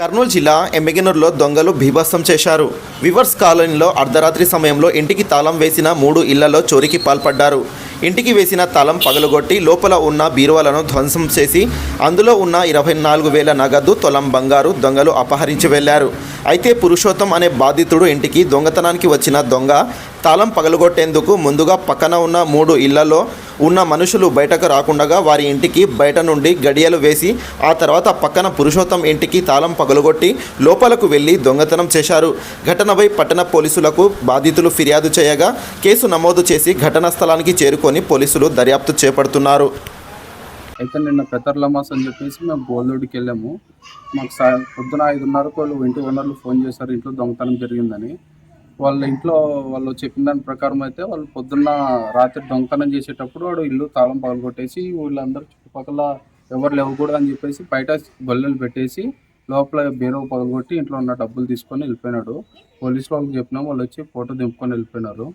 కర్నూలు జిల్లా ఎమ్మిగనూరులో దొంగలు బీభత్సం చేశారు. వివర్స్ కాలనీలో అర్ధరాత్రి సమయంలో ఇంటికి తాళం వేసిన 3 ఇళ్లలో చోరీకి పాల్పడ్డారు. ఇంటికి వేసిన తాళం పగలగొట్టి లోపల ఉన్న బీరువాలను ధ్వంసం చేసి అందులో ఉన్న 24,000 నగదు, తులం బంగారు దొంగలు అపహరించి వెళ్లారు. అయితే పురుషోత్తం అనే బాధితుడు ఇంటికి దొంగతనానికి వచ్చిన దొంగ తాళం పగలగొట్టేందుకు ముందుగా పక్కన ఉన్న 3 ఇళ్లలో ఉన్న మనుషులు బయటకు రాకుండా వారి ఇంటికి బయట నుండి గడియలు వేసి ఆ తర్వాత పక్కన పురుషోత్తం ఇంటికి తాళం పగలగొట్టి లోపలకు వెళ్లి దొంగతనం చేశారు. ఘటనపై పట్టణ పోలీసులకు బాధితులు ఫిర్యాదు చేయగా కేసు నమోదు చేసి ఘటనా స్థలానికి చేరుకొని పోలీసులు దర్యాప్తు చేపడుతున్నారు. అయితే నిన్న పెతర్లమాస్ అని చెప్పేసి మేము గోల్దొడికి వెళ్ళాము. మాకు పొద్దున 5:30కు వాళ్ళు ఇంటి ఓనర్లు ఫోన్ చేశారు, ఇంట్లో దొంగతనం జరిగిందని. వాళ్ళ ఇంట్లో వాళ్ళు చెప్పిన దాని ప్రకారం అయితే వాళ్ళు పొద్దున్న రాత్రి దొంగతనం చేసేటప్పుడు వాడు ఇల్లు తాళం పగలగొట్టేసి వీళ్ళందరూ చుట్టుపక్కల ఎవరు లేవకూడదు అని చెప్పేసి బయట గొల్లెలు పెట్టేసి లోపల బీరువా పగలగొట్టి ఇంట్లో ఉన్న డబ్బులు తీసుకొని వెళ్ళిపోయినాడు. పోలీసు వాళ్ళకి చెప్పినాం, వాళ్ళు వచ్చి ఫోటో దింపుకొని వెళ్ళిపోయినారు.